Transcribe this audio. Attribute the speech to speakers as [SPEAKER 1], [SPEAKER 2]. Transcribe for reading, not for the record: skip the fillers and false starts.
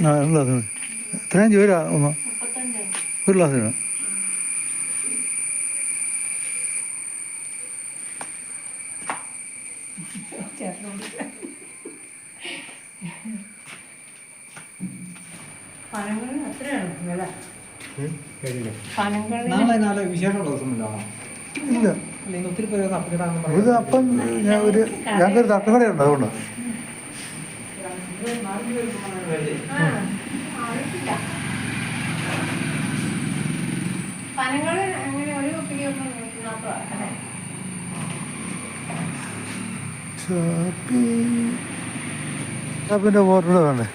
[SPEAKER 1] ആ 2 ഗ്ലാസ്സിന് എത്രയും ചോരാ ഒന്ന് 1 ഗ്ലാസ്സിന്.
[SPEAKER 2] നാളെ വിശേഷമുള്ള ദിവസമില്ല.
[SPEAKER 1] ഇല്ല
[SPEAKER 2] ഒത്തിരി പേര്
[SPEAKER 1] ഇത് അപ്പം ഞങ്ങൾക്കൊരു തട്ടുകടയുണ്ട് അതുകൊണ്ട്. ഷാപ്പിൻ്റെ ഫോട്ടോ വേണ്ടേ?